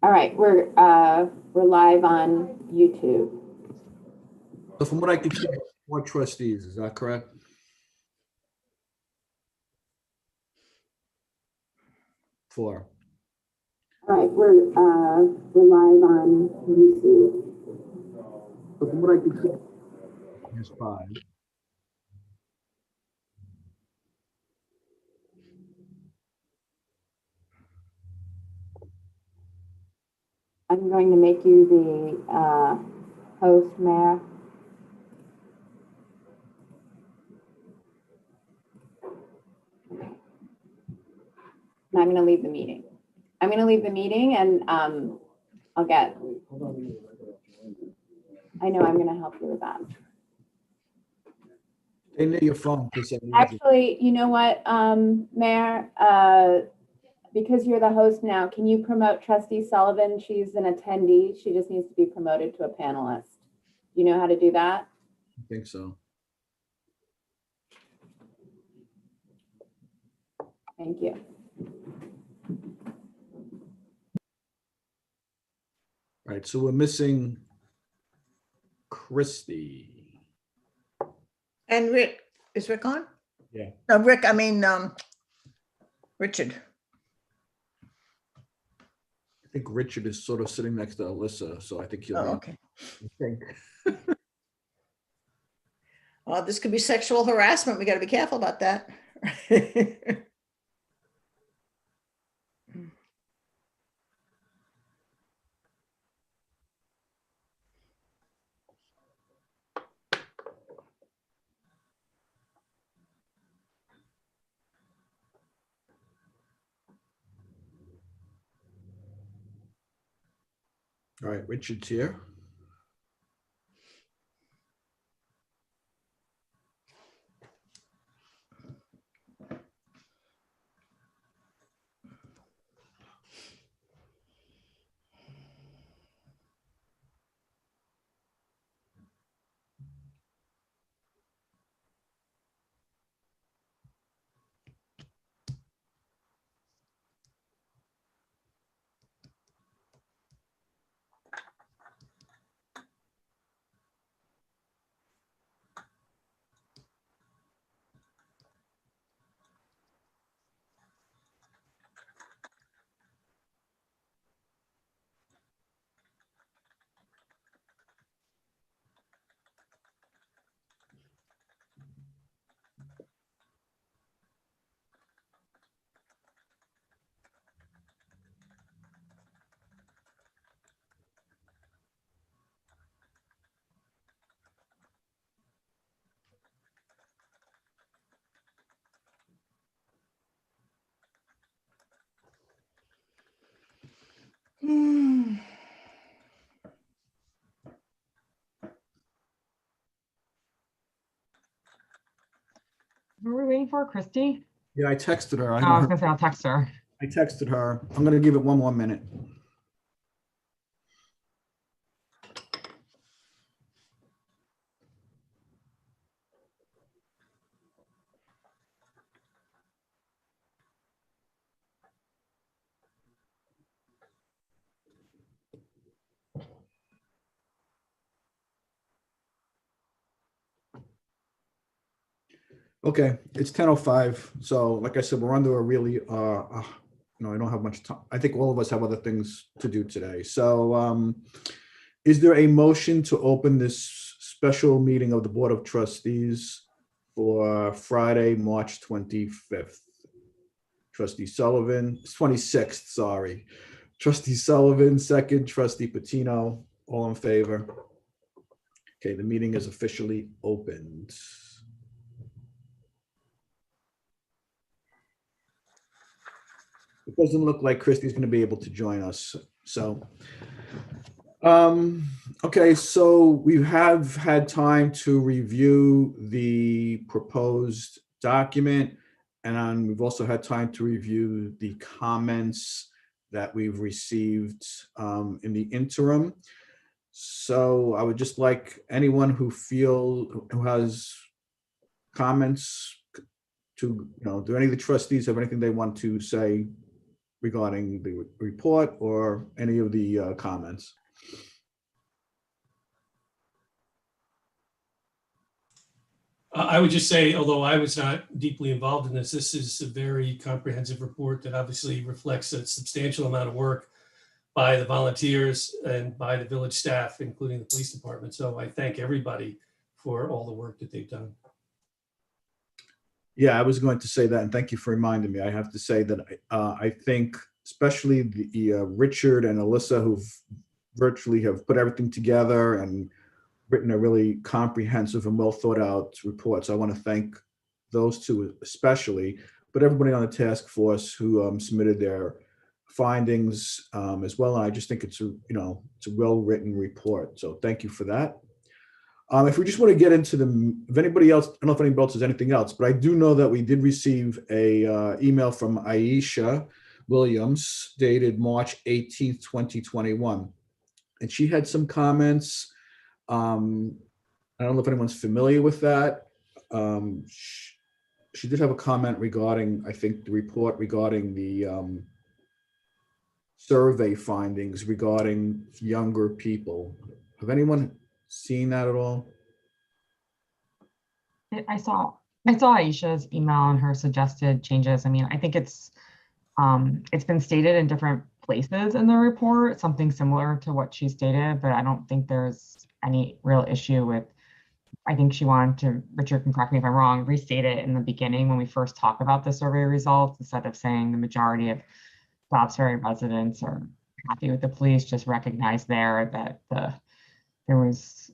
All right, we're live on YouTube. So from what I can see, 4 trustees, is that correct? Four. All right, we're live on YouTube. So from what I can see, there's 5. I'm going to make you the host, Mayor. And I'm going to leave the meeting. I'm going to leave the meeting and I'll get, I know I'm going to help you with that. Stay near your phone. Actually, you know what, Mayor, because you're the host now, can you promote Trustee Sullivan? She's an attendee. She just needs to be promoted to a panelist. Do you know how to do that? I think so. Thank you. All right, so we're missing Christie. And Rick, is Rick on? Yeah. No, Rick, I mean, Richard. I think Richard is sort of sitting next to Alyssa, so I think he'll Oh, be. okay. I think. Well, this could be sexual harassment. We got to be careful about that. All right, Richard's here. Who are we waiting for? Christy? Yeah, I texted her. Oh, I was gonna say I'll text her. I texted her. I'm going to give it one more minute. Okay, it's 10:05. So like I said, we're under a really, I don't have much time. I think all of us have other things to do today. So is there a motion to open this special meeting of the Board of Trustees for Friday, March 25th? Trustee Sullivan, 26th, sorry. Trustee Sullivan, second. Trustee Patino, all in favor? Okay, the meeting is officially opened. It doesn't look like Christie's going to be able to join us. So, okay, so we have had time to review the proposed document, and we've also had time to review the comments that we've received in the interim. So I would just like anyone who has comments to, do any of the trustees have anything they want to say regarding the report or any of the comments? I would just say, although I was not deeply involved in this, this is a very comprehensive report that obviously reflects a substantial amount of work by the volunteers and by the village staff, including the police department. So I thank everybody for all the work that they've done. Yeah, I was going to say that, and thank you for reminding me. I have to say that I think especially the Richard and Alyssa, who've virtually have put everything together and written a really comprehensive and well thought out report. So I want to thank those two especially, but everybody on the task force who submitted their findings as well. And I just think it's it's a well written report. So thank you for that. If we just want to get into if anybody else, I don't know if anybody else has anything else, but I do know that we did receive a email from Aisha Williams dated March 18th, 2021. And she had some comments. I don't know if anyone's familiar with that. She did have a comment regarding, I think, the report regarding the survey findings regarding younger people. Have anyone seen that at all? I saw Aisha's email and her suggested changes. I mean, I think it's been stated in different places in the report, something similar to what she stated, but I don't think there's any real issue with, I think she wanted to, Richard can correct me if I'm wrong, restate it in the beginning when we first talk about the survey results, instead of saying the majority of Dobbs Ferry residents are happy with the police, just recognize there that there was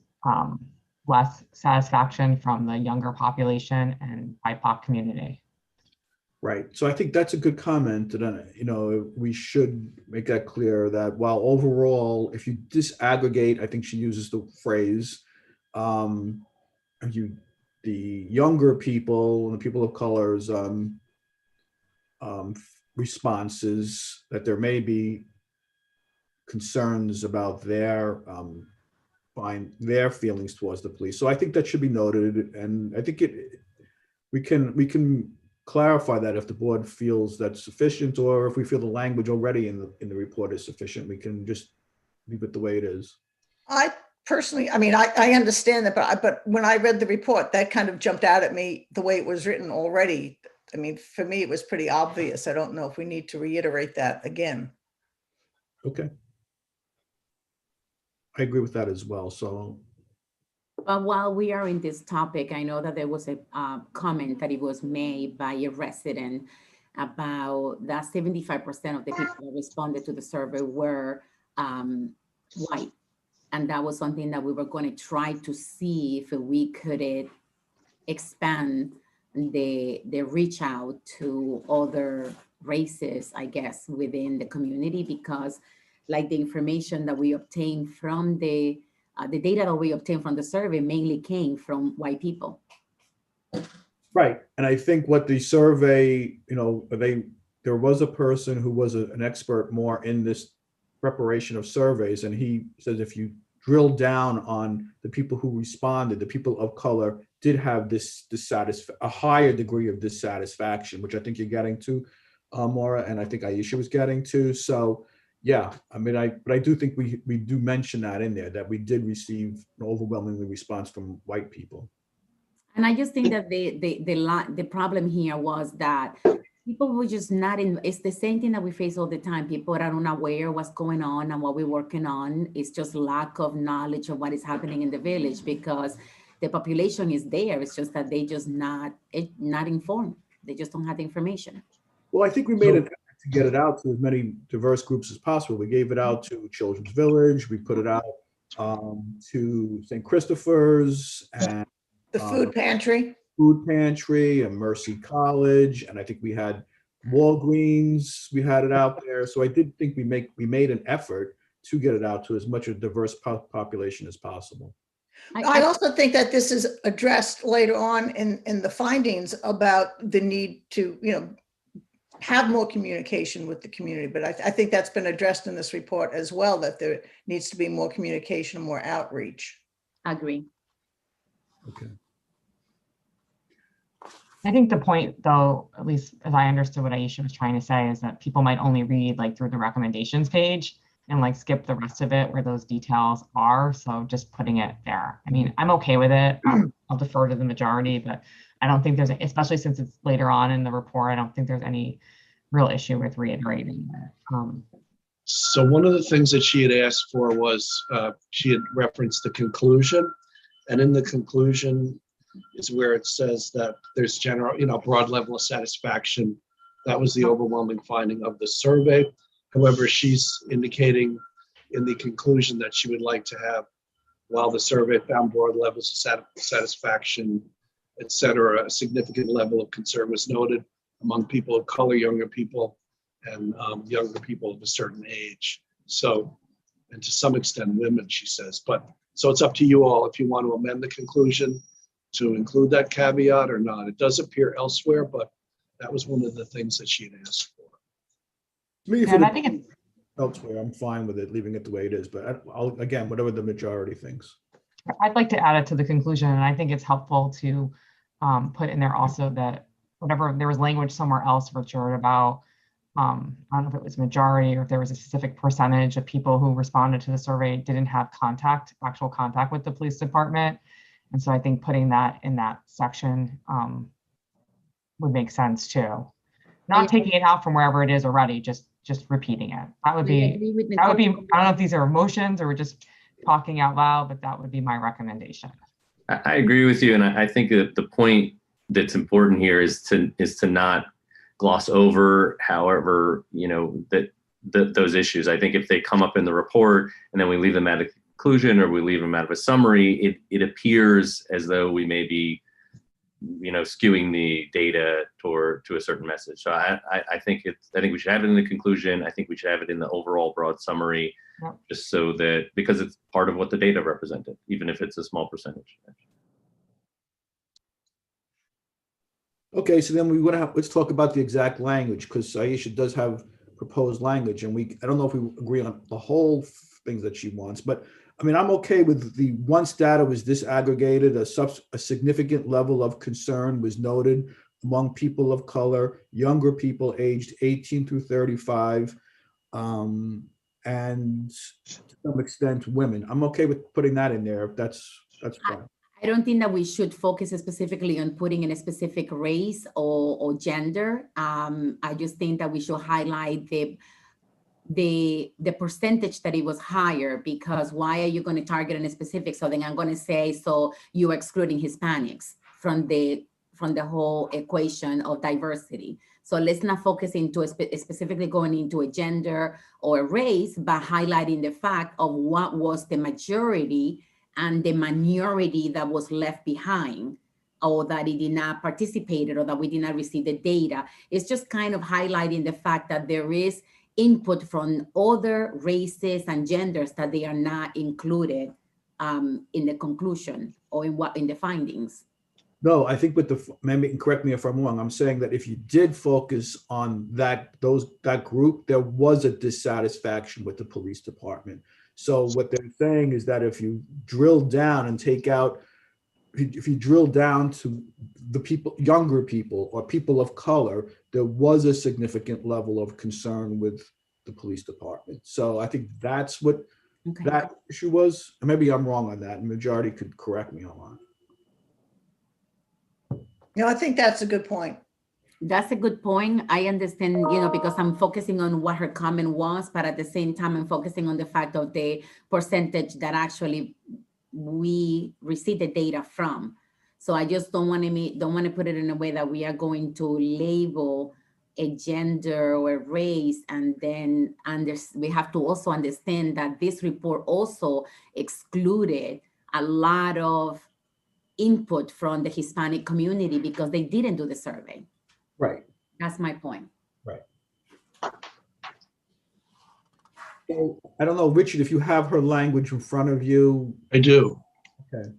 less satisfaction from the younger population and BIPOC community. Right. So I think that's a good comment. And, we should make that clear that while overall, if you disaggregate, I think she uses the phrase, the younger people and the people of color's responses, that there may be concerns about their feelings towards the police. So I think that should be noted, and I think we can clarify that if the board feels that's sufficient, or if we feel the language already in the report is sufficient, we can just leave it the way it is. I personally, I mean, I understand that, but when I read the report, that kind of jumped out at me the way it was written already. I mean, for me, it was pretty obvious. I don't know if we need to reiterate that again. Okay. I agree with that as well. So. But while we are in this topic, I know that there was a comment that it was made by a resident about that 75% of the people that responded to the survey were white. And that was something that we were going to try to see if we could expand the reach out to other races, I guess, within the community, because like the information that we obtained from the data that we obtained from the survey mainly came from white people. Right. And I think what the survey, there was a person who was an expert more in this preparation of surveys. And he says, if you drill down on the people who responded, the people of color did have a higher degree of dissatisfaction, which I think you're getting to, Maura, and I think Aisha was getting to. So yeah, I mean, but I do think we do mention that in there, that we did receive an overwhelmingly response from white people. And I just think that the problem here was that people were just not in. It's the same thing that we face all the time. People are unaware what's going on and what we're working on. It's just lack of knowledge of what is happening in the village, because the population is there. It's just that they just not informed. They just don't have the information. Well, I think we made an effort to get it out to as many diverse groups as possible. We gave it out to Children's Village. We put it out to St. Christopher's and The food pantry and Mercy College. And I think we had Walgreens, we had it out there. So I did think we made an effort to get it out to as much a diverse population as possible. I also think that this is addressed later on in the findings about the need to, have more communication with the community. But I think that's been addressed in this report as well, that there needs to be more communication, more outreach. I agree. Okay. I think the point, though, at least as I understood what Aisha was trying to say, is that people might only read like through the recommendations page and like skip the rest of it where those details are. So just putting it there. I mean, I'm okay with it. I'll defer to the majority, but I don't think there's, especially since it's later on in the report, I don't think there's any real issue with reiterating it. So one of the things that she had asked for was, she had referenced the conclusion. And in the conclusion is where it says that there's general, broad level of satisfaction. That was the overwhelming finding of the survey. However, she's indicating in the conclusion that she would like to have, while the survey found broad levels of satisfaction, et cetera, a significant level of concern was noted among people of color, younger people, and younger people of a certain age. So, and to some extent women, she says. But so it's up to you all if you want to amend the conclusion to include that caveat or not. It does appear elsewhere, but that was one of the things that she had asked for. Me, if And I it think it's, elsewhere, I'm fine with it, leaving it the way it is, but I'll, again, whatever the majority thinks. I'd like to add it to the conclusion, and I think it's helpful to put in there also that whatever, there was language somewhere else, Richard, about, I don't know if it was majority or if there was a specific percentage of people who responded to the survey didn't have actual contact with the police department. And so I think putting that in that section would make sense too. Not taking it out from wherever it is already, just repeating it. That would be, I don't know if these are emotions or we're just talking out loud, but that would be my recommendation. I agree with you. And I think that the point that's important here is to not gloss over, however, those issues. I think if they come up in the report and then we leave them at a conclusion or we leave them out of a summary, it appears as though we may be, skewing the data to a certain message. So I think we should have it in the conclusion. I think we should have it in the overall broad summary, just so that, because it's part of what the data represented, even if it's a small percentage. Okay, so then let's talk about the exact language, because Aisha does have proposed language, and I don't know if we agree on the whole things that she wants, but I mean, I'm okay with the once data was disaggregated, a significant level of concern was noted among people of color, younger people aged 18 through 35, and to some extent women. I'm okay with putting that in there. If that's fine. I don't think that we should focus specifically on putting in a specific race or gender. I just think that we should highlight the percentage that it was higher, because why are you going to target on a specific? So then I'm going to say, so you're excluding Hispanics from the whole equation of diversity. So let's not focus into specifically going into a gender or a race, but highlighting the fact of what was the majority and the minority that was left behind, or that it did not participate, or that we did not receive the data. It's just kind of highlighting the fact that there is input from other races and genders that they are not included in the conclusion or in the findings. No, I think maybe correct me if I'm wrong. I'm saying that if you did focus on that group, there was a dissatisfaction with the police department. So what they're saying is that if you drill down and take out, if you drill down to the people, younger people or people of color, there was a significant level of concern with the police department. So I think that's what that issue was. Maybe I'm wrong on that. The majority could correct me on that. No, I think that's a good point. That's a good point. I understand, because I'm focusing on what her comment was, but at the same time, I'm focusing on the fact of the percentage that actually we receive the data from. So I just don't want to put it in a way that we are going to label a gender or a race, and then we have to also understand that this report also excluded a lot of input from the Hispanic community because they didn't do the survey. Right. That's my point. Right. So, I don't know, Richard, if you have her language in front of you. I do. Okay.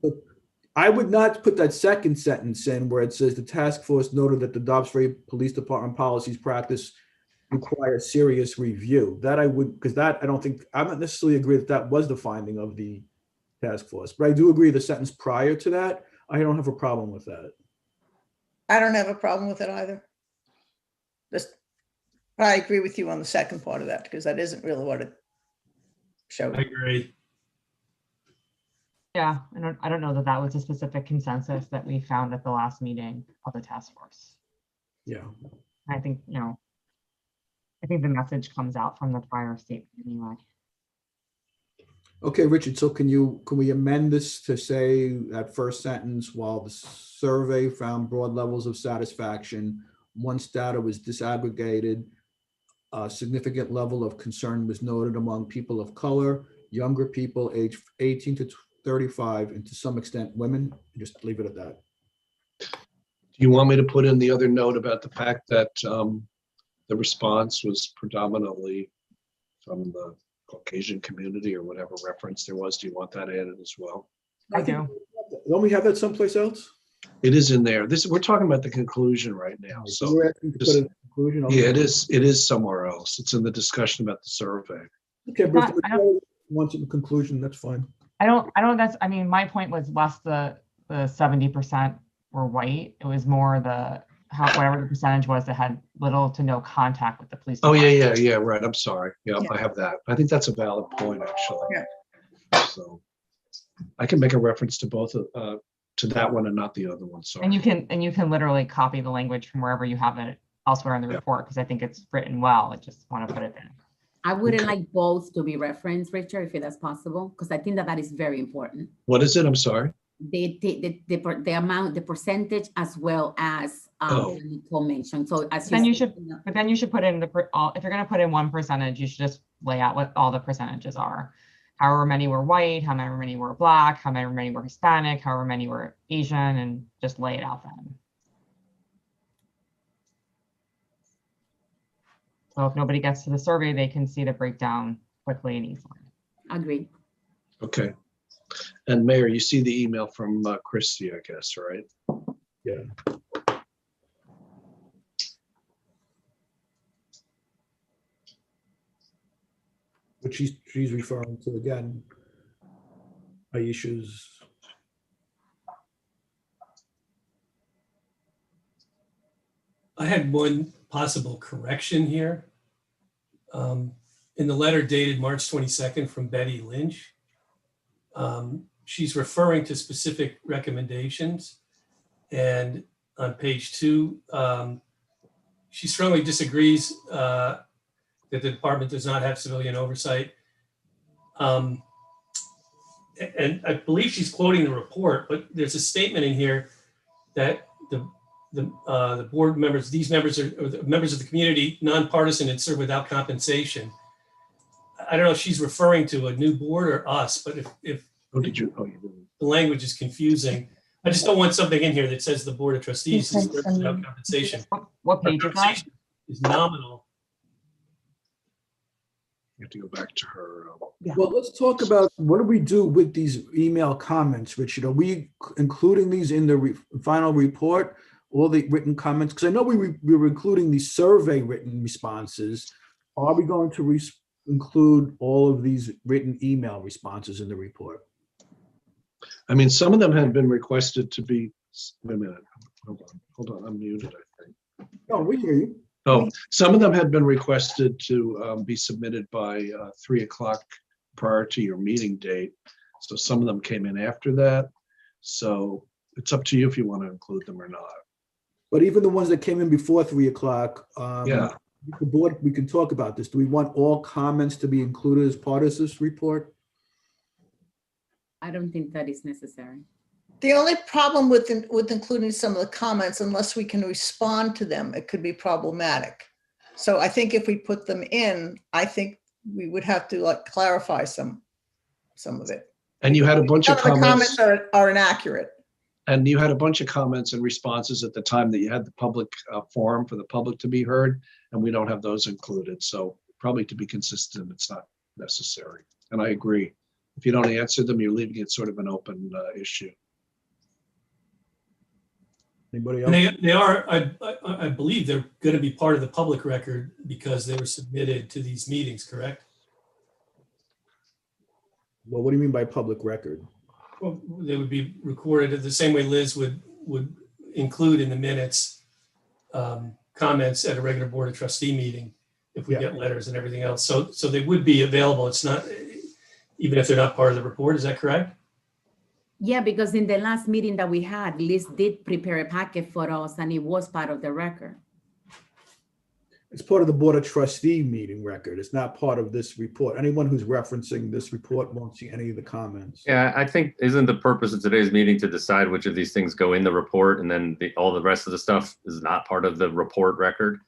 But I would not put that second sentence in where it says the task force noted that the Dobbs Ferry Police Department policies practice require serious review. That I would, because that I don't necessarily agree that was the finding of the task force, but I do agree the sentence prior to that, I don't have a problem with that. I don't have a problem with it either. Just, I agree with you on the second part of that, because that isn't really what it I showed. agree. Yeah, I don't know that that was a specific consensus that we found at the last meeting of the task force. Yeah. I think, I think the message comes out from the prior statement anyway. Okay, Richard, so can we amend this to say that first sentence, while the survey found broad levels of satisfaction, once data was disaggregated, a significant level of concern was noted among people of color, younger people aged 18 to 35, and to some extent women. Just leave it at that. Do you want me to put in the other note about the fact that the response was predominantly from the Caucasian community or whatever reference there was? Do you want that added as well? I do. Don't we have that someplace else? It is in there. We're talking about the conclusion right now. So we're asking to put just- in conclusion. yeah, it is somewhere else. It's in the discussion about the survey. Okay, but if the I don't- majority wants a conclusion, that's fine. I mean, my point was less the 70% were white. It was more whatever the percentage was that had little to no contact with the police. Oh, department. yeah, right. I'm sorry. Yeah, Yeah. I have that. I think that's a valid point, actually. Yeah. So I can make a reference to both, to that one and not the other one, sorry. And you can literally copy the language from wherever you have it elsewhere in the Yeah. report, because I think it's written well. I just want to put it there. I wouldn't Okay. like both to be referenced, Richard, if that's possible, because I think that is very important. What is it? I'm sorry. The amount, the percentage, as well as Oh. Nicole mentioned. So as Then you said, should, but then you should put in if you're going to put in one percentage, you should just lay out what all the percentages are. However many were white, however many were black, however many were Hispanic, however many were Asian, and just lay it out then. So if nobody gets to the survey, they can see the breakdown quickly and easily. Agree. Okay. And Mayor, you see the email from Christy, I guess, right? Yeah. But she's referring to, again, Aisha's. I had one possible correction here. In the letter dated March 22nd from Betty Lynch, she's referring to specific recommendations. And on page 2, she strongly disagrees that the department does not have civilian oversight. And I believe she's quoting the report, but there's a statement in here that the board members, these members are or the members of the community, nonpartisan and serve without compensation. I don't know if she's referring to a new board or us, but if Oh, did you? Oh, you didn't. the language is confusing, I just don't want something in here that says the board of trustees is served without compensation. What Our page is that? compensation is nominal. You have to go back to her. Well, let's talk about what do we do with these email comments, Richard? Are we including these in the final report, all the written comments? Because I know we were including the survey written responses. Are we going to include all of these written email responses in the report? I mean, some of them had been requested to be, wait a minute, hold on, I'm muted, I think. No, we hear you. Oh, some of them had been requested to be submitted by 3 o'clock prior to your meeting date. So some of them came in after that. So it's up to you if you want to include them or not. But even the ones that came in before 3 o'clock, Yeah. the board, we can talk about this. Do we want all comments to be included as part of this report? I don't think that is necessary. The only problem with including some of the comments, unless we can respond to them, it could be problematic. So I think if we put them in, I think we would have to like clarify some of it. And you had a bunch Some of of the comments. comments are inaccurate. And you had a bunch of comments and responses at the time that you had the public forum for the public to be heard, and we don't have those included. So probably to be consistent, it's not necessary. And I agree. If you don't answer them, you're leaving it sort of an open issue. Anybody And else? they are, I believe they're going to be part of the public record because they were submitted to these meetings, correct? Well, what do you mean by public record? Well, they would be recorded the same way Liz would include in the minutes comments at a regular Board of Trustee meeting if we Yeah. get letters and everything else. So they would be available. It's not, even if they're not part of the report, is that correct? Yeah, because in the last meeting that we had, Liz did prepare a packet for us and it was part of the record. It's part of the Board of Trustee meeting record. It's not part of this report. Anyone who's referencing this report won't see any of the comments. Yeah, I think isn't the purpose of today's meeting to decide which of these things go in the report, and then all the rest of the stuff is not part of the report record?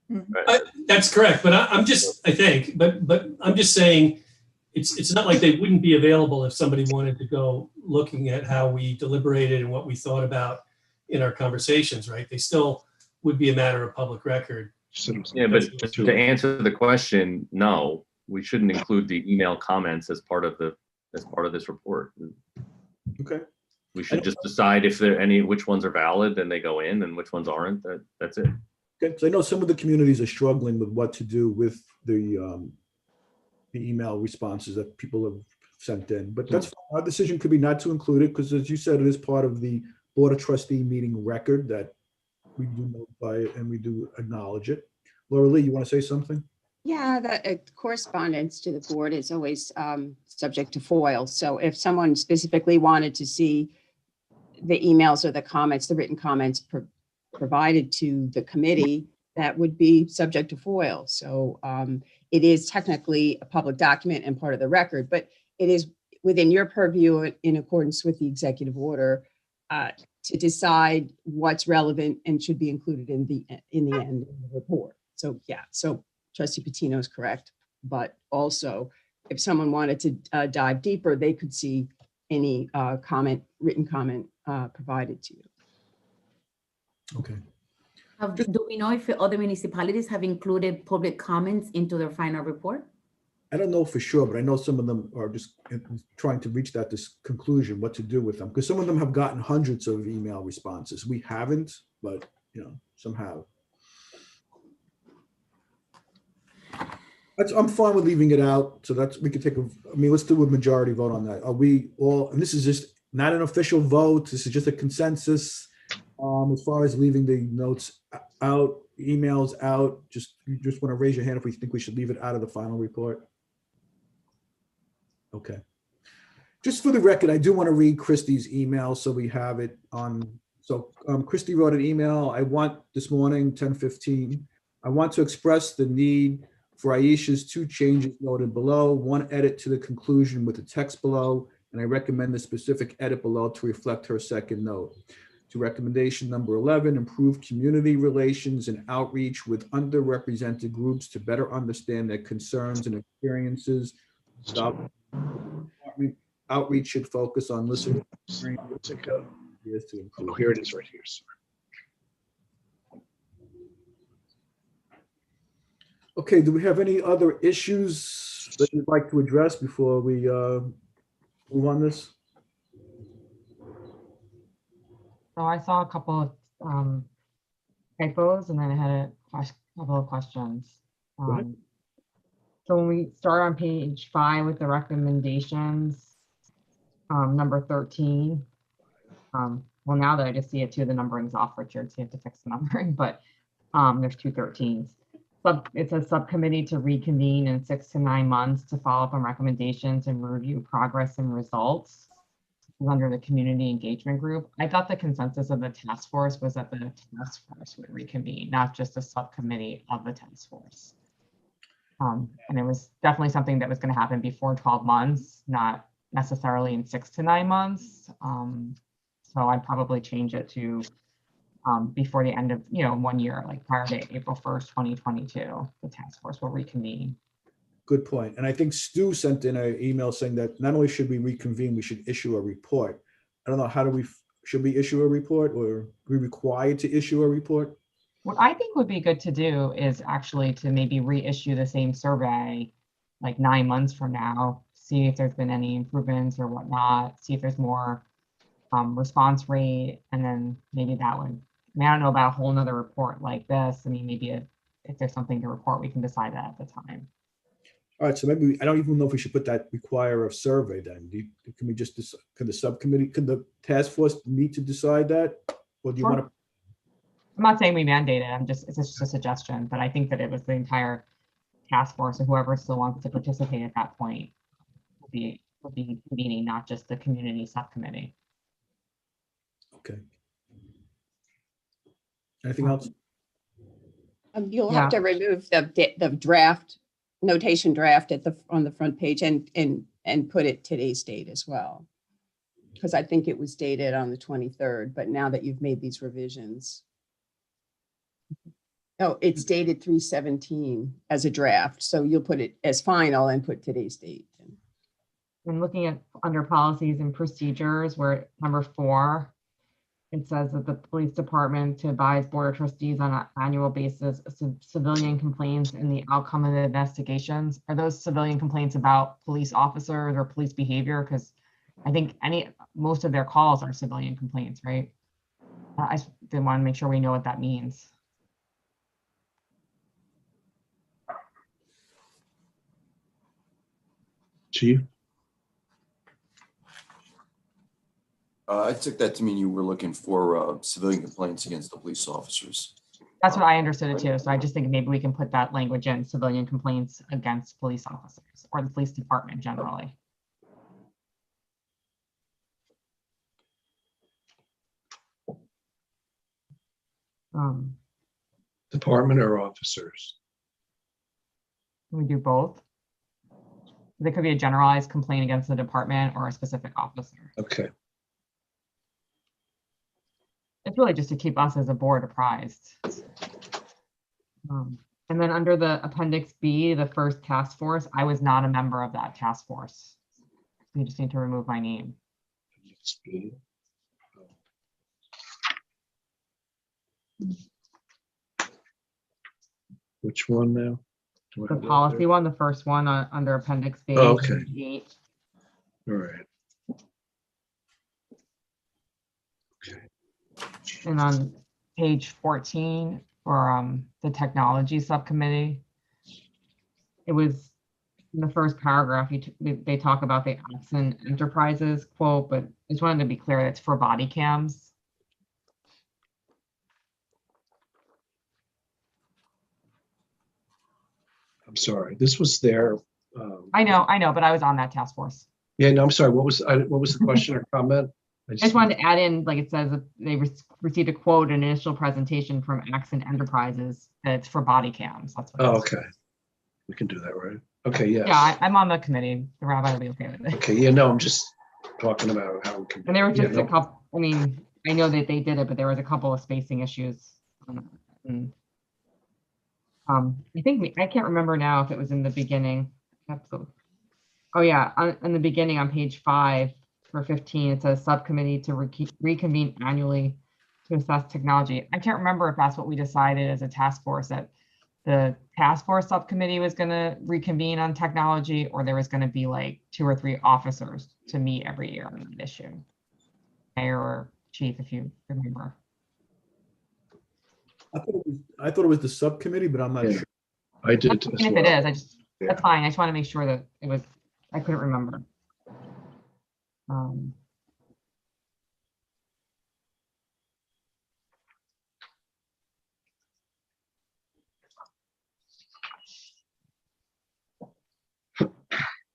Right. That's correct, but I'm just, I think, but I'm just saying, it's not like they wouldn't be available if somebody wanted to go looking at how we deliberated and what we thought about in our conversations, right? They still would be a matter of public record. Yeah, but to answer the question, no, we shouldn't include the email comments as part of this report. Okay. We should just decide if there any, which ones are valid, then they go in, and which ones aren't. That's it. Okay. So I know some of the communities are struggling with what to do with the email responses that people have sent in, but that's fine. Our decision could be not to include it because, as you said, it is part of the Board of Trustee meeting record that we do notify it and we do acknowledge it. Laura Lee, you want to say something? Yeah, the correspondence to the board is always subject to FOIL. So if someone specifically wanted to see the emails or the comments, the written comments provided to the committee, that would be subject to FOIL. So it is technically a public document and part of the record, but it is within your purview in accordance with the executive order to decide what's relevant and should be included in the end in the report. So yeah, so Trustee Patino is correct, but also if someone wanted to dive deeper, they could see any written comment provided to you. Okay. Do we know if other municipalities have included public comments into their final report? I don't know for sure, but I know some of them are just trying to reach this conclusion, what to do with them. Because some of them have gotten hundreds of email responses. We haven't, but some have. I'm fine with leaving it out. So we could let's do a majority vote on that. Are we all, and this is just not an official vote. This is just a consensus as far as leaving the notes out, emails out. You just want to raise your hand if we think we should leave it out of the final report. Okay. Just for the record, I do want to read Christie's email so we have it on. So Christie wrote an email. This morning, 10:15. I want to express the need for Aisha's 2 changes noted below, 1 edit to the conclusion with the text below, and I recommend the specific edit below to reflect her second note. To recommendation number 11, improve community relations and outreach with underrepresented groups to better understand their concerns and experiences. Outreach should focus on listening. Oh, here it is right here, sir. Okay, do we have any other issues that you'd like to address before we move on this? So I saw a couple of typos and then I had a couple of questions. Go ahead. So when we start on page 5 with the recommendations, number 13. Well, now that I just see it too, the numbering's off, Richard, so you have to fix the numbering, but there's 2 13s. It says subcommittee to reconvene in 6 to 9 months to follow up on recommendations and review progress and results. Under the community engagement group. I thought the consensus of the task force was that the task force would reconvene, not just a subcommittee of the task force. And it was definitely something that was going to happen before 12 months, not necessarily in 6 to 9 months. So I'd probably change it to before the end of 1 year, like prior to April 1st, 2022, the task force will reconvene. Good point. And I think Stu sent in an email saying that not only should we reconvene, we should issue a report. I don't know, should we issue a report or are we required to issue a report? What I think would be good to do is actually to maybe reissue the same survey like 9 months from now, see if there's been any improvements or whatnot, see if there's more response rate, and then maybe that would, I don't know about a whole nother report like this. I mean, maybe if there's something to report, we can decide that at the time. All right, so maybe I don't even know if we should put that require a survey then. Can we just, can the subcommittee, can the task force meet to decide that? Or do you Sure. want to? I'm not saying we mandate it. It's just a suggestion, but I think that it was the entire task force or whoever still wants to participate at that point will be convening, not just the community subcommittee. Okay. Anything else? You'll Yeah. have to remove the draft, notation draft on the front page and put it today's date as well. Because I think it was dated on the 23rd, but now that you've made these revisions. Oh, it's dated 3/17 as a draft, so you'll put it as final and put today's date. And looking at under policies and procedures, where number 4, it says that the police department to advise board of trustees on an annual basis of civilian complaints and the outcome of the investigations. Are those civilian complaints about police officers or police behavior? Because I think most of their calls are civilian complaints, right? I just didn't want to make sure we know what that means. Chief? I took that to mean you were looking for civilian complaints against the police officers. That's what I understood it too. So I just think maybe we can put that language in, civilian complaints against police officers or the police department generally. Department or officers? Can we do both? There could be a generalized complaint against the department or a specific officer. Okay. It's really just to keep us as a board apprised. And then under the appendix B, the first task force, I was not a member of that task force. You just need to remove my name. Which one now? Do I The have that policy there? one, the first one under appendix B. Oh, okay. 8. All right. And on page 14 for the technology subcommittee, it was in the first paragraph, they talk about the Axon Enterprises quote, but I just wanted to be clear, it's for body cams. I'm sorry. This was there. I know, but I was on that task force. Yeah, no, I'm sorry. What was the question or comment? I just wanted to add in, like it says, that they received a quote, an initial presentation from Axon Enterprises that it's for body cams. That's what it Oh, is. okay. We can do that, right? Okay, yes. Yeah, I'm on the committee. The rabbi will be okay with it. Okay, yeah, no, I'm just talking about how we can. And there were yeah, just no, a couple, I mean, I know that they did it, but there was a couple of spacing issues. And, I think, I can't remember now if it was in the beginning. Oh yeah, in the beginning on page 5 for 15, it says subcommittee to reconvene annually to assess technology. I can't remember if that's what we decided as a task force, that the task force subcommittee was going to reconvene on technology, or there was going to be like 2 or 3 officers to meet every year on that issue. Mayor or chief, if you remember. I thought it was the subcommittee, but I'm not Yeah. sure. I did as Even if well. it is, that's fine. I just want to make sure that it was, I couldn't remember.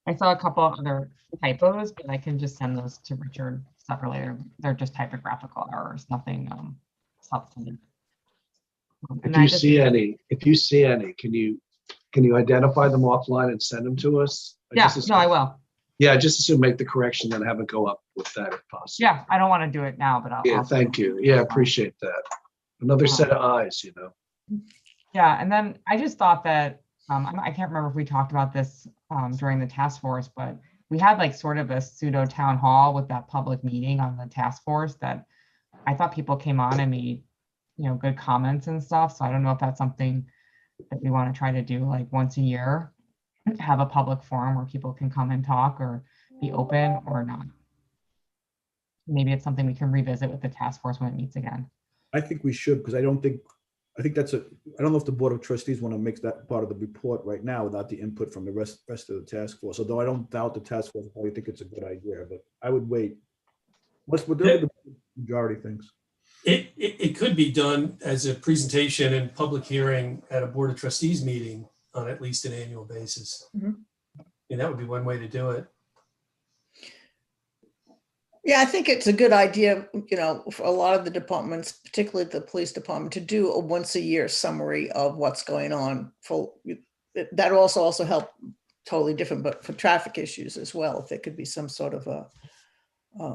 I saw a couple other typos, but I can just send those to Richard separately. They're just typographical errors, nothing substantive. If you see any, can you identify them offline and send them to us? No, I will. Yeah, just assume make the correction and have it go up with that if possible. Yeah, I don't want to do it now, but I'll. Yeah, thank you. Yeah, appreciate that. Another set of eyes, you know. Yeah, and then I just thought that, I can't remember if we talked about this during the task force, but we had like sort of a pseudo town hall with that public meeting on the task force that I thought people came on and made, good comments and stuff. So I don't know if that's something that we want to try to do like once a year, have a public forum where people can come and talk or be open or not. Maybe it's something we can revisit with the task force when it meets again. I think we should, because I don't know if the Board of Trustees want to make that part of the report right now without the input from the rest of the task force. Although I don't doubt the task force, I probably think it's a good idea, but I would wait. What's the majority thinks? It could be done as a presentation and public hearing at a Board of Trustees meeting on at least an annual basis. Mhm. And that would be one way to do it. Yeah, I think it's a good idea, you know, for a lot of the departments, particularly the police department, to do a once a year summary of what's going on. That also help totally different, but for traffic issues as well, if there could be some sort of a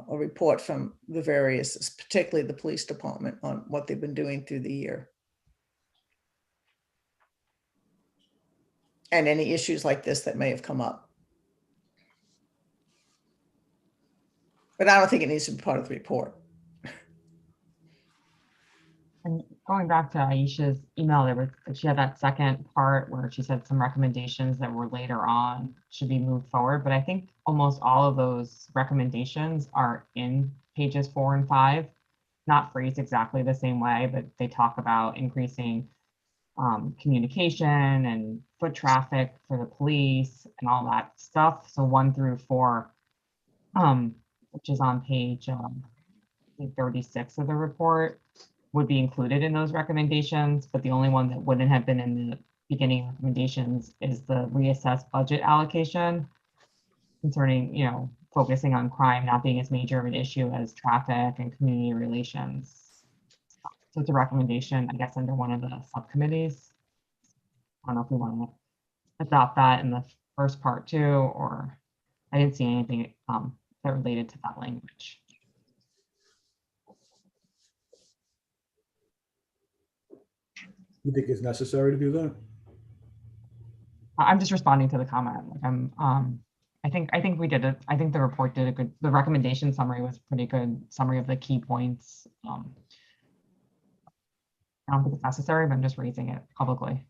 report from the various, particularly the police department, on what they've been doing through the year. And any issues like this that may have come up. But I don't think it needs to be part of the report. And going back to Aisha's email, she had that second part where she said some recommendations that were later on should be moved forward. But I think almost all of those recommendations are in pages 4 and 5, not phrased exactly the same way, but they talk about increasing communication and foot traffic for the police and all that stuff. So 1 through 4, which is on page 36 of the report, would be included in those recommendations, but the only one that wouldn't have been in the beginning recommendations is the reassess budget allocation concerning, you know, focusing on crime not being as major of an issue as traffic and community relations. So it's a recommendation, I guess, under one of the subcommittees. I don't know if we want to adopt that in the first part too, or I didn't see anything that related to that language. You think it's necessary to do that? I'm just responding to the comment. Like I think we did it. I think the report did a good, the recommendation summary was a pretty good summary of the key points. I don't think it's necessary, but I'm just raising it publicly.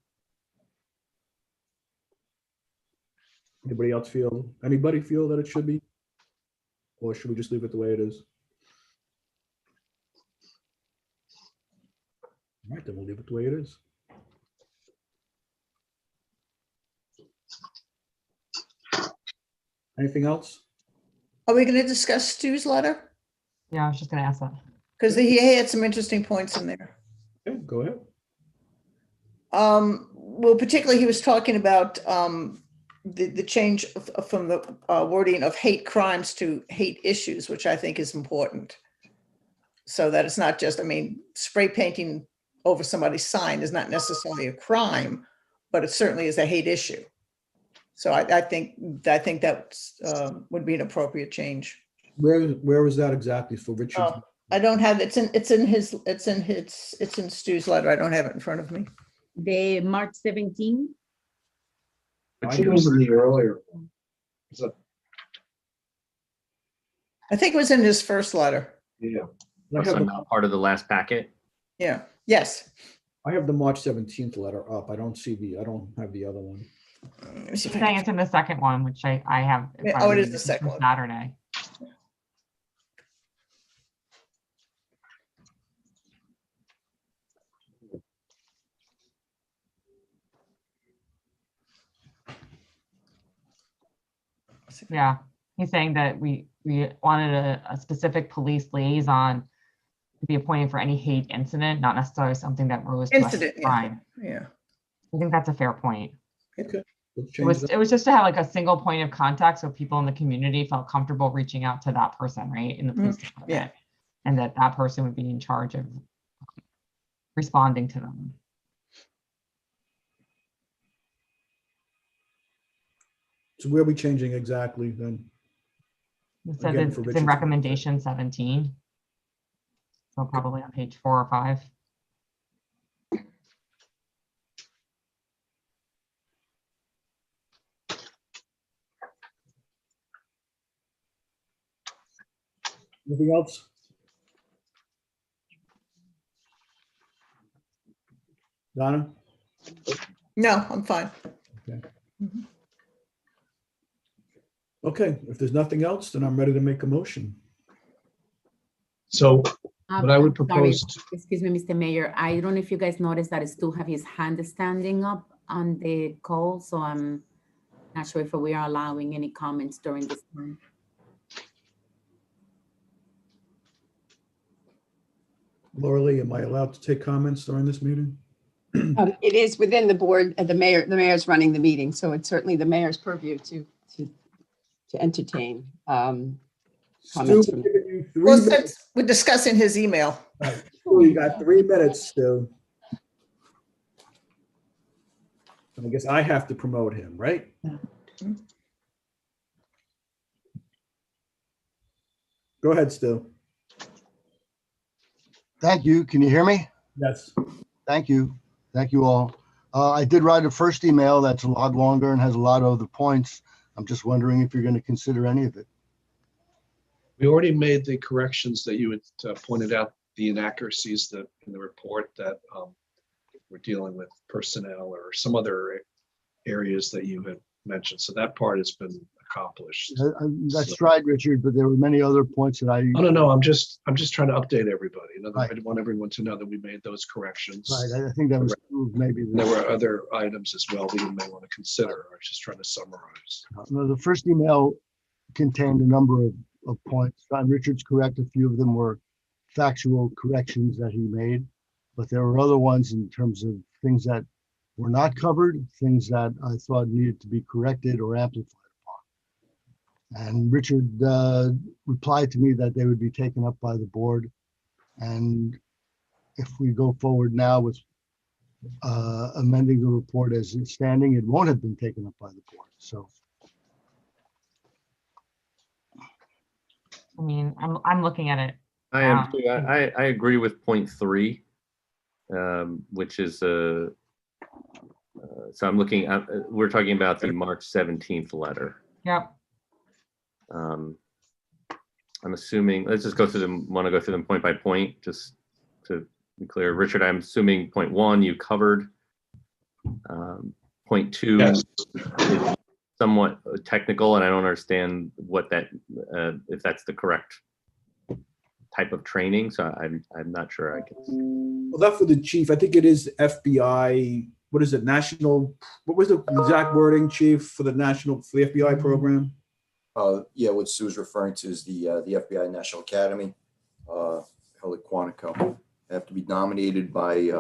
Anybody feel that it should be? Or should we just leave it the way it is? All right, then we'll leave it the way it is. Anything else? Are we going to discuss Stu's letter? Yeah, I was just gonna ask that. Because he had some interesting points in there. Okay, go ahead. Well, particularly he was talking about the change from the wording of hate crimes to hate issues, which I think is important. So that it's not just, I mean, spray painting over somebody's sign is not necessarily a crime, but it certainly is a hate issue. So I think that would be an appropriate change. Where is that exactly for Richard? Oh, I don't have, it's in Stu's letter. I don't have it in front of me. The March 17. I think it was in the earlier. So, I think it was in his first letter. yeah. I So have, not part of the last packet. Yeah, yes. I have the March 17th letter up. I don't have the other one. Let me see if I Saying can- it's in the second one, which I have. in Yeah, front oh, of it me. is the This second from one. Saturday. Yeah, he's saying that we wanted a specific police liaison to be appointed for any hate incident, not necessarily something that rose to a hate Incident, yeah. crime. Yeah. I think that's a fair point. Okay. Let's It change was that. it was just to have like a single point of contact so people in the community felt comfortable reaching out to that person, right, in the police department. yeah. And that person would be in charge of responding to them. So where are we changing exactly then? It says Again, it's for in Richard's recommendation 17. So probably on page 4 or 5. Anything else? Donna? No, I'm fine. Okay, if there's nothing else, then I'm ready to make a motion. So what I would Sorry, propose, excuse me, Mr. Mayor, I don't know if you guys noticed that Stu have his hand standing up on the call, so I'm not sure if we are allowing any comments during this time. Laura Lee, am I allowed to take comments during this meeting? It is within the board, the mayor's running the meeting, so it's certainly the mayor's purview to entertain. Stu, Comments I'm from- giving you 3 Well, minutes. since we're discussing his email. Stu, you got 3 minutes, Stu. And I guess I have to promote him, right? Go ahead, Stu. Thank you. Can you hear me? Yes. Thank you. Thank you all. I did write a first email that's a lot longer and has a lot of other points. I'm just wondering if you're going to consider any of it. We already made the corrections that you had pointed out, the inaccuracies that in the report that we're dealing with personnel or some other areas that you had mentioned. So that part has been accomplished. That's right, Richard, but there were many other points that I. Oh, no, I'm just trying to update everybody. I Right. want everyone to know that we made those corrections. Right, I think that was maybe. There were other items as well that you may want to consider. I was just trying to summarize. The first email contained a number of points. Richard's correct. A few of them were factual corrections that he made, but there were other ones in terms of things that were not covered, things that I thought needed to be corrected or amplified upon. And Richard replied to me that they would be taken up by the board. And if we go forward now with amending the report as it's standing, it won't have been taken up by the board. So I mean, I'm looking at it. I am too. I agree with point 3, which is so I'm looking at, we're talking about the March 17th letter. Yep. I'm assuming, let's just go through them, want to go through them point by point, just to be clear. Richard, I'm assuming point 1 you covered. Point 2 Yes. is somewhat technical, and I don't understand what that, if that's the correct type of training. So I'm not sure I can. Well, that for the chief, I think it is FBI, what is it, national, what was the exact wording, chief, for the FBI program? Yeah, what Sue is referring to is the FBI National Academy, held at Quantico. They have to be nominated by,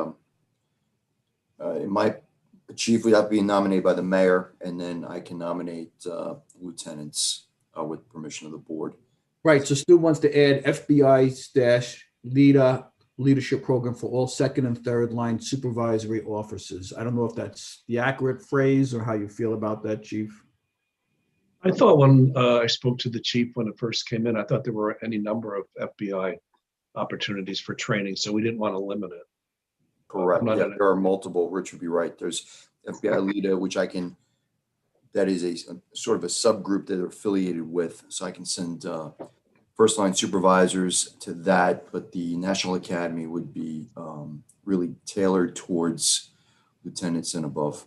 the chief would have to be nominated by the mayor, and then I can nominate lieutenants with permission of the board. Right, so Stu wants to add FBI-leadership program for all second and third line supervisory officers. I don't know if that's the accurate phrase or how you feel about that, chief. I thought when I spoke to the chief when it first came in, I thought there were any number of FBI opportunities for training, so we didn't want to limit it. Correct. Not Yeah, in it. there are multiple. Rich would be right. There's FBI leader, which I can, that is a sort of a subgroup that they're affiliated with. So I can send first line supervisors to that, but the National Academy would be really tailored towards lieutenants and above.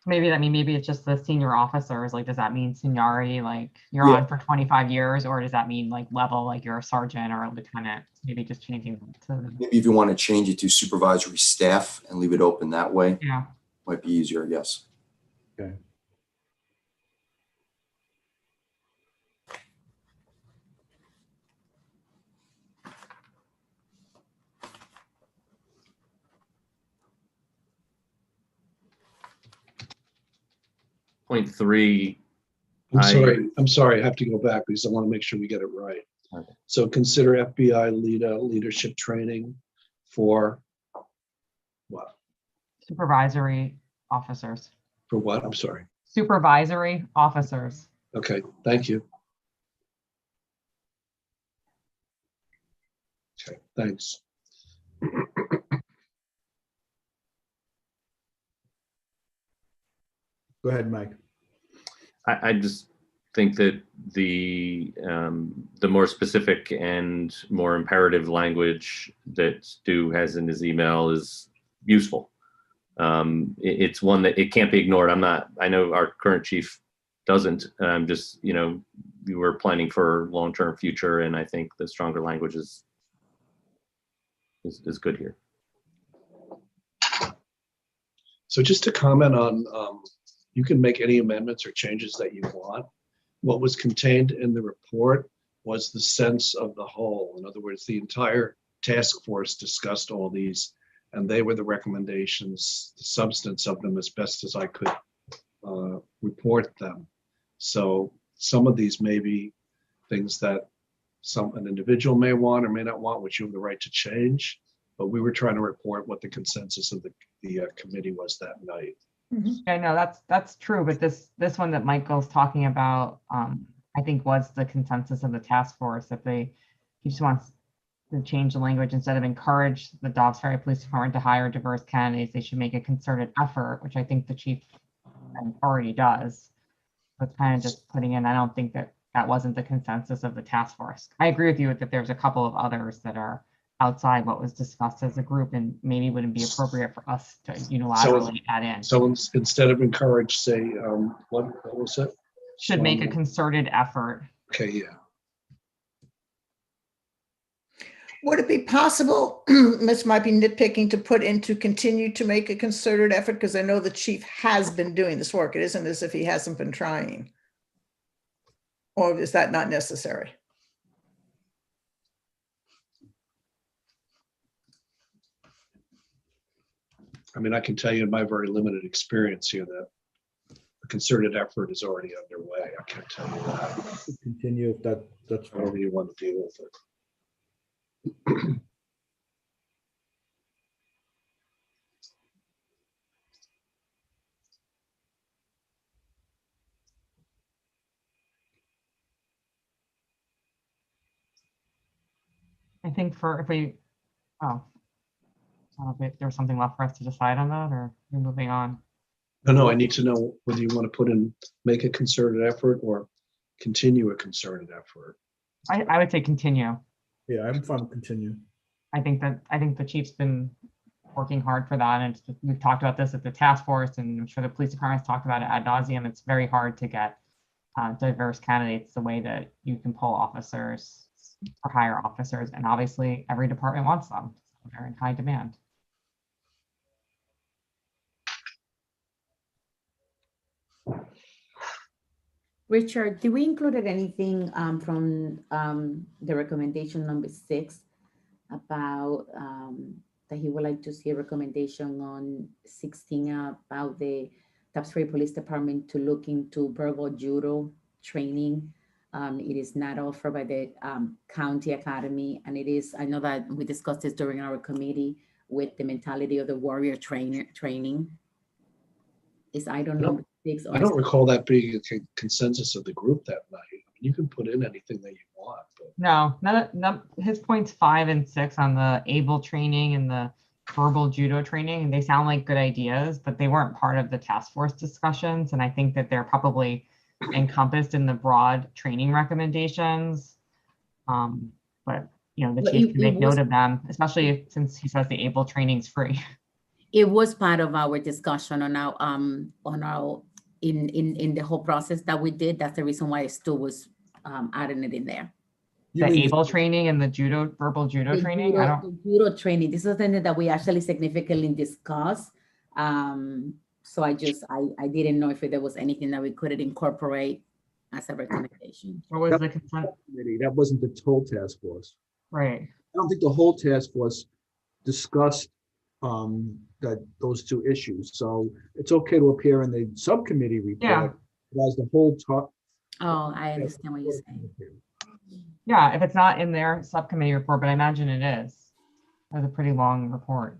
Maybe maybe it's just the senior officers. Like, does that mean seniority? Like you're Yeah. on for 25 years, or does that mean like level, like you're a sergeant or a lieutenant? Maybe just changing to, Maybe if you want to change it to supervisory staff and leave it open that way, yeah. might be easier. Yes. Okay. Point 3, I'm sorry, I have to go back because I want to make sure we get it right. Okay. So consider FBI leadership training for what? Supervisory officers. For what? I'm sorry. Supervisory officers. Okay, thank you. Okay, thanks. Go ahead, Mike. I just think that the more specific and more imperative language that Stu has in his email is useful. It's one that it can't be ignored. I know our current chief doesn't. Just, we were planning for long-term future, and I think the stronger language is good here. So just to comment on, you can make any amendments or changes that you want. What was contained in the report was the sense of the whole. In other words, the entire task force discussed all these, and they were the recommendations, the substance of them as best as I could report them. So some of these may be things that an individual may want or may not want, which you have the right to change. But we were trying to report what the consensus of the committee was that night. I know that's true, but this one that Michael's talking about, I think was the consensus of the task force, that he just wants to change the language. Instead of encourage the Dobbs Ferry Police Department to hire diverse candidates, they should make a concerted effort, which I think the chief already does. So it's kind of just putting in, I don't think that wasn't the consensus of the task force. I agree with you that there's a couple of others that are outside what was discussed as a group and maybe wouldn't be appropriate for us to unilaterally add in. So instead of encourage, say, what was it? Should make a concerted effort. Okay, yeah. Would it be possible, this might be nitpicking, to put into continue to make a concerted effort? Because I know the chief has been doing this work. It isn't as if he hasn't been trying. Or is that not necessary? I mean, I can tell you in my very limited experience here that a concerted effort is already underway. I can't tell you that. Continue if that's However you want to deal with it. I think if there's something left for us to decide on that, or we're moving on. No, I need to know whether you want to put in, make a concerted effort or continue a concerted effort. I would say continue. Yeah, I'm fine with continue. I think the chief's been working hard for that, and we've talked about this at the task force, and I'm sure the police department's talked about it ad nauseum. It's very hard to get diverse candidates the way that you can pull officers or hire officers, and obviously every department wants them. So they're in high demand. Richard, did we included anything from the recommendation number 6 about that he would like to see a recommendation on 16 about the Dobbs Ferry Police Department to look into verbal judo training? It is not offered by the county academy, and it is, I know that we discussed this during our committee with the mentality of the warrior training. Is item number 6. I don't recall that being a consensus of the group that night. I mean, you can put in anything that you want. But No, his points 5 and 6 on the ABLE training and the verbal judo training, and they sound like good ideas, but they weren't part of the task force discussions. And I think that they're probably encompassed in the broad training recommendations. But the chief can make note of them, especially since he says the ABLE training is free. It was part of our discussion on our in the whole process that we did. That's the reason why Stu was adding it in there. The ABLE training and the verbal judo training. The judo training. This is something that we actually significantly discussed. So I didn't know if there was anything that we could incorporate as a recommendation. What was the consent committee? That wasn't the whole task force. Right. I don't think the whole task force discussed those two issues. So it's okay to appear in the subcommittee report. Yeah. As the whole talk. Oh, I understand what you're saying. Yeah, if it's not in their subcommittee report, but I imagine it is. It's a pretty long report.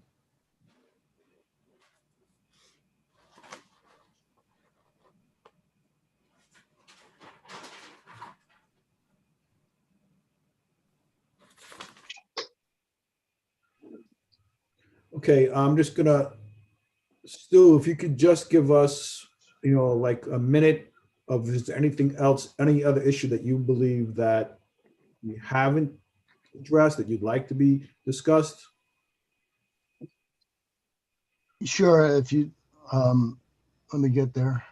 Okay, I'm just gonna, Stu, if you could just give us, like a minute of is there anything else, any other issue that you believe that we haven't addressed that you'd like to be discussed? Sure, if you, let me get there.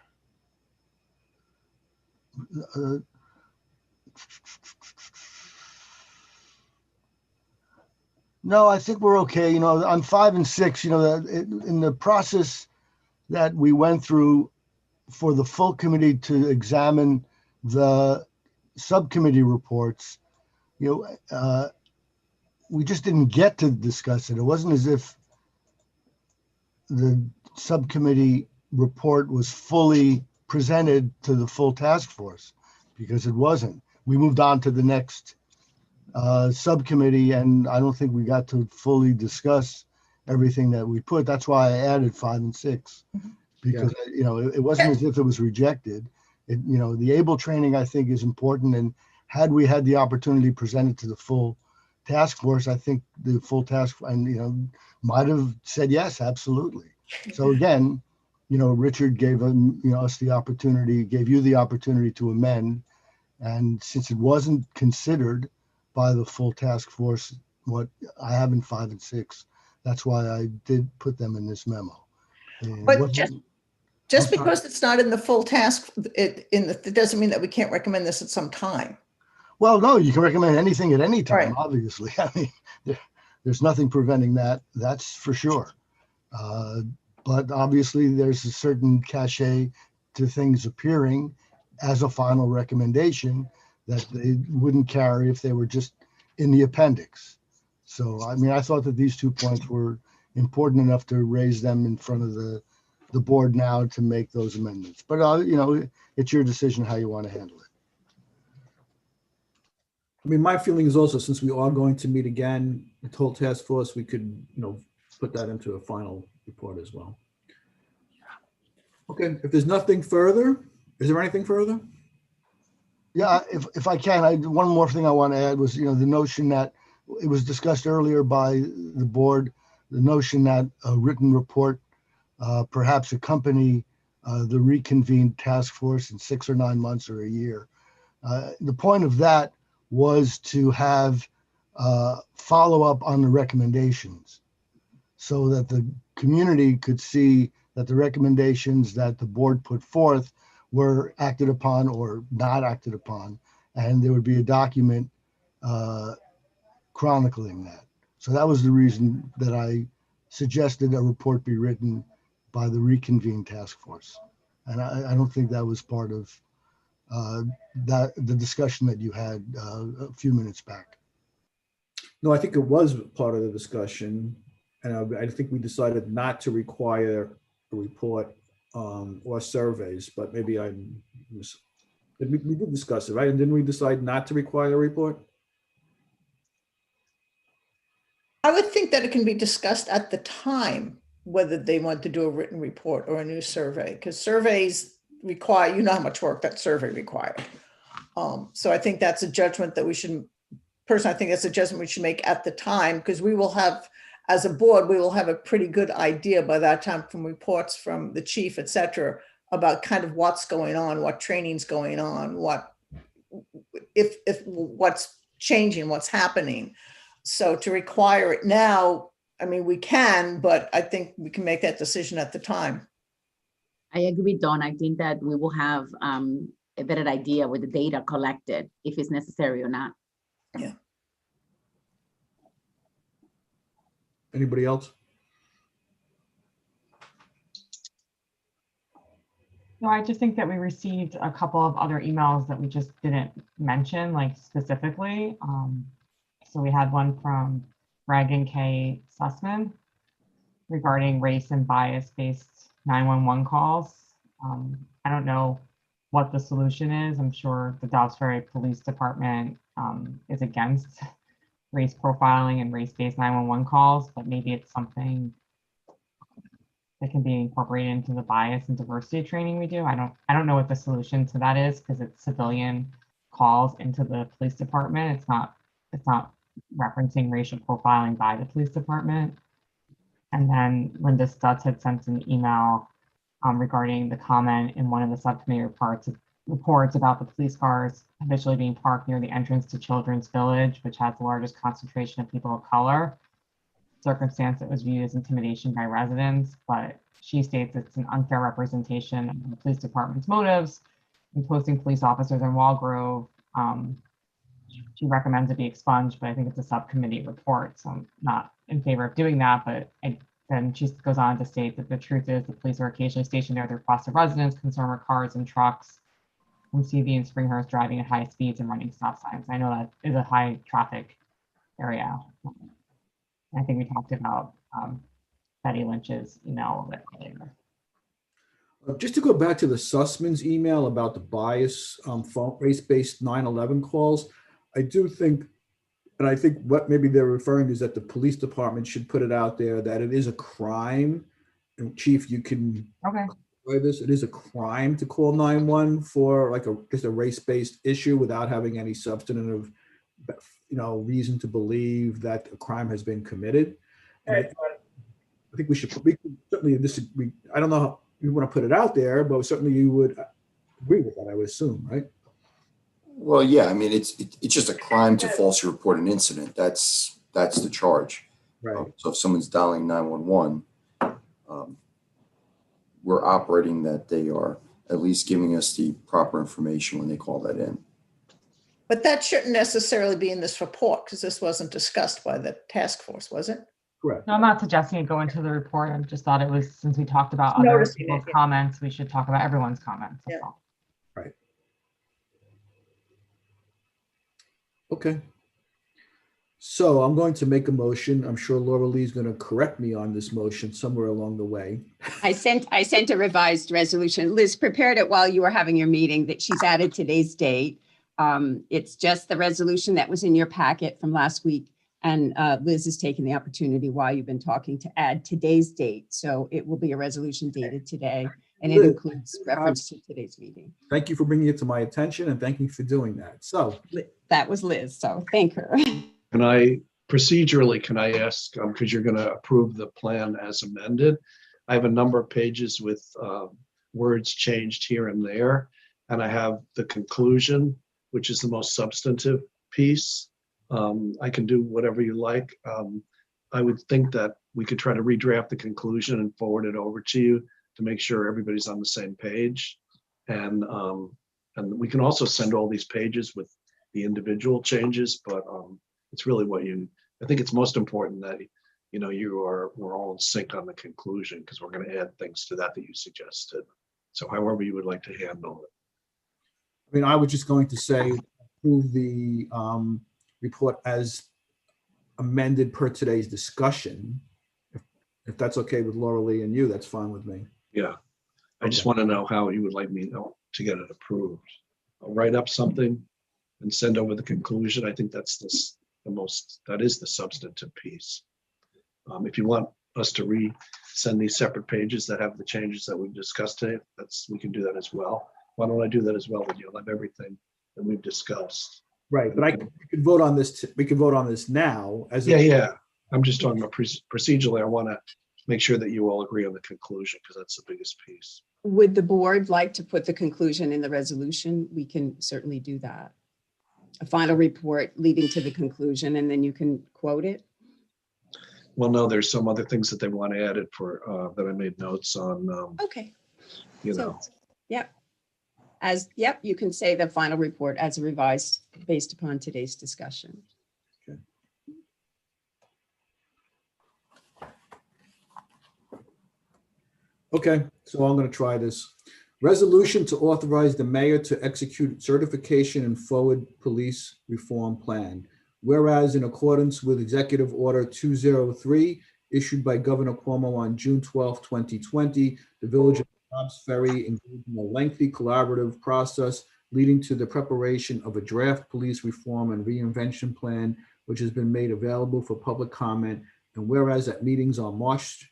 No, I think we're okay. On 5 and 6, in the process that we went through for the full committee to examine the subcommittee reports, we just didn't get to discuss it. It wasn't as if the subcommittee report was fully presented to the full task force, because it wasn't. We moved on to the next subcommittee, and I don't think we got to fully discuss everything that we put. That's why I added 5 and 6, because you know, it wasn't as if it was rejected. It, you know, the ABLE training, I think, is important, and had we had the opportunity presented to the full task force, I think the full task, and you know, might have said yes, absolutely. So again, you know, Richard gave us the opportunity, gave you the opportunity to amend, and since it wasn't considered by the full task force, what I have in 5 and 6, that's why I did put them in this memo. And it But wasn't- just I'm sorry. because it's not in the full task, it doesn't mean that we can't recommend this at some time. Well, no, you can recommend anything at any time, Right. obviously. I mean, there's nothing preventing that, that's for sure. But obviously, there's a certain cachet to things appearing as a final recommendation that they wouldn't carry if they were just in the appendix. So, I mean, I thought that these 2 points were important enough to raise them in front of the board now to make those amendments. But, you know, it's your decision how you want to handle it. I mean, my feeling is also, since we are going to meet again, the whole task force, we could, you know, put that into a final report as well. Okay, if there's nothing further, is there anything further? Yeah, if I can, one more thing I want to add was, you know, the notion that it was discussed earlier by the board, the notion that a written report perhaps accompany the reconvened task force in 6 or 9 months or a year. The point of that was to have follow up on the recommendations so that the community could see that the recommendations that the board put forth were acted upon or not acted upon, and there would be a document chronicling that. So that was the reason that I suggested a report be written by the reconvened task force. And I don't think that was part of the discussion that you had a few minutes back. No, I think it was part of the discussion. And I think we decided not to require a report or surveys, but maybe we did discuss it, right? And didn't we decide not to require a report? I would think that it can be discussed at the time, whether they want to do a written report or a new survey, because surveys require, you know how much work that survey required. So I think that's a judgment that we should, personally, I think that's a judgment we should make at the time, because we will have, as a board, we will have a pretty good idea by that time from reports from the chief, et cetera, about kind of what's going on, what training's going on, if what's changing, what's happening. So to require it now, I mean, we can, but I think we can make that decision at the time. I agree, Dawn. I think that we will have a better idea with the data collected, if it's necessary or not. Yeah. Anybody else? No, I just think that we received a couple of other emails that we just didn't mention, like specifically. So we had one from Greg and Kay Sussman regarding race and bias-based 911 calls. I don't know what the solution is. I'm sure the Dobbs Ferry Police Department is against race profiling and race-based 911 calls, but maybe it's something that can be incorporated into the bias and diversity training we do. I don't know what the solution to that is, because it's civilian calls into the police department. It's not referencing racial profiling by the police department. And then Linda Stutz had sent an email regarding the comment in one of the subcommittee reports about the police cars habitually being parked near the entrance to Children's Village, which has the largest concentration of people of color. Circumstance that was viewed as intimidation by residents, but she states it's an unfair representation of the police department's motives in posting police officers in Walgrove. She recommends it be expunged, but I think it's a subcommittee report, so I'm not in favor of doing that. But then she goes on to state that the truth is the police are occasionally stationed near their cluster residents, concerned with cars and trucks from CV and Springhurst driving at high speeds and running stop signs. I know that is a high traffic area. I think we talked about Betty Lynch's email a bit earlier. Just to go back to the Sussman's email about the bias phone race-based 9/11 calls, I do think, and I think what maybe they're referring to is that the police department should put it out there that it is a crime. And Chief, you can Okay. this. It is a crime to call 911 for like just a race-based issue without having any substantive, reason to believe that a crime has been committed. And I think we can certainly disagree. I don't know how you want to put it out there, but certainly you would agree with that, I would assume, right? Well, yeah, I mean, it's just a crime to falsely report an incident. That's the charge. Right. So if someone's dialing 911, we're operating that they are at least giving us the proper information when they call that in. But that shouldn't necessarily be in this report because this wasn't discussed by the task force, was it? Correct. No, I'm not suggesting it go into the report. I just thought it was, since we talked about other Noticing it, people's yeah. comments, we should talk about everyone's comments. That's Yeah. all. Right. Okay. So I'm going to make a motion. I'm sure Laura Lee is going to correct me on this motion somewhere along the way. I sent a revised resolution. Liz prepared it while you were having your meeting that she's added today's date. It's just the resolution that was in your packet from last week. And Liz has taken the opportunity while you've been talking to add today's date. So it will be a resolution dated today, and it Liz, includes reference to today's meeting. Thank you for bringing it to my attention and thank you for doing that. So That was Liz, so thank her. Can I ask, because you're going to approve the plan as amended? I have a number of pages with words changed here and there. And I have the conclusion, which is the most substantive piece. I can do whatever you like. I would think that we could try to redraft the conclusion and forward it over to you to make sure everybody's on the same page. And we can also send all these pages with the individual changes, but it's really I think it's most important that, we're all in sync on the conclusion because we're going to add things to that you suggested. So however you would like to handle it. I mean, I was just going to say, approve the report as amended per today's discussion. If that's okay with Laura Lee and you, that's fine with me. Yeah. I just want to know how you would like me to get it approved. I'll write up something and send over the conclusion. I think that is the substantive piece. If you want us to send these separate pages that have the changes that we've discussed today, we can do that as well. Why don't I do that as well with you? I'll have everything that we've discussed. Right, but we could vote on this. We could vote on this now as Yeah. I'm just talking about procedurally. I want to make sure that you all agree on the conclusion because that's the biggest piece. Would the board like to put the conclusion in the resolution? We can certainly do that. A final report leading to the conclusion, and then you can quote it. Well, no, there's some other things that they want added for that I made notes on. Okay. You So, know, you can say the final report as revised based upon today's discussion. Okay, so I'm going to try this. Resolution to authorize the mayor to execute certification and forward police reform plan. Whereas in accordance with Executive Order 203 issued by Governor Cuomo on June 12, 2020, the Village of Dobbs Ferry engaged in a lengthy collaborative process leading to the preparation of a draft police reform and reinvention plan, which has been made available for public comment. And whereas at meetings on March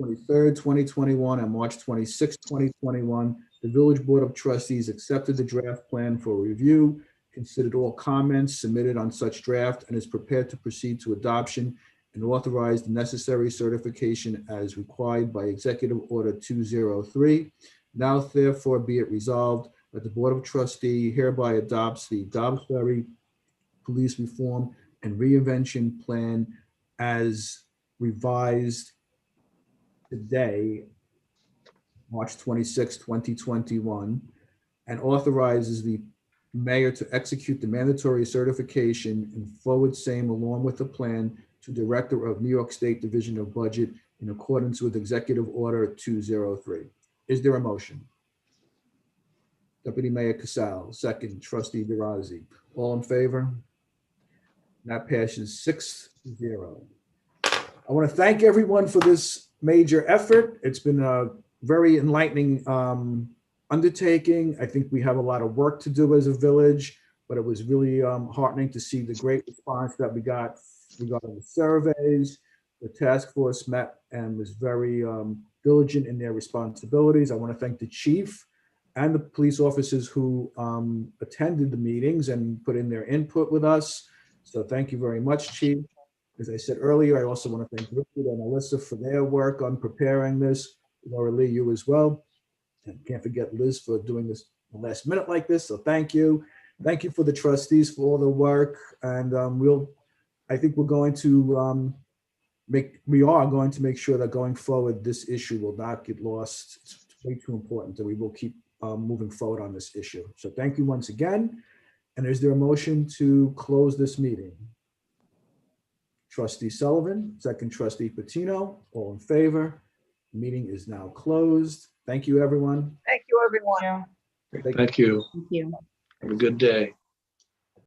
23rd, 2021 and March 26, 2021, the Village Board of Trustees accepted the draft plan for review, considered all comments submitted on such draft, and is prepared to proceed to adoption and authorize the necessary certification as required by Executive Order 203. Now therefore be it resolved that the Board of Trustees hereby adopts the Dobbs Ferry Police Reform and Reinvention Plan as revised today, March 26, 2021, and authorizes the mayor to execute the mandatory certification and forward same along with the plan to Director of New York State Division of Budget in accordance with Executive Order 203. Is there a motion? Deputy Mayor Casal, second. Trustee Dirazi. All in favor? That passes 6-0. I want to thank everyone for this major effort. It's been a very enlightening undertaking. I think we have a lot of work to do as a village, but it was really heartening to see the great response that we got regarding the surveys. The task force met and was very diligent in their responsibilities. I want to thank the chief and the police officers who attended the meetings and put in their input with us. So thank you very much, Chief. As I said earlier, I also want to thank Richard and Alyssa for their work on preparing this. Laura Lee, you as well. And can't forget Liz for doing this last minute like this. So thank you. Thank you for the trustees for all the work. And I think we're going to we are going to make sure that going forward, this issue will not get lost. It's way too important that we will keep moving forward on this issue. So thank you once again. And is there a motion to close this meeting? Trustee Sullivan, second trustee Patino, all in favor. Meeting is now closed. Thank you, everyone. Thank you, everyone. Yeah. Thank you. Thank you. Have a good day.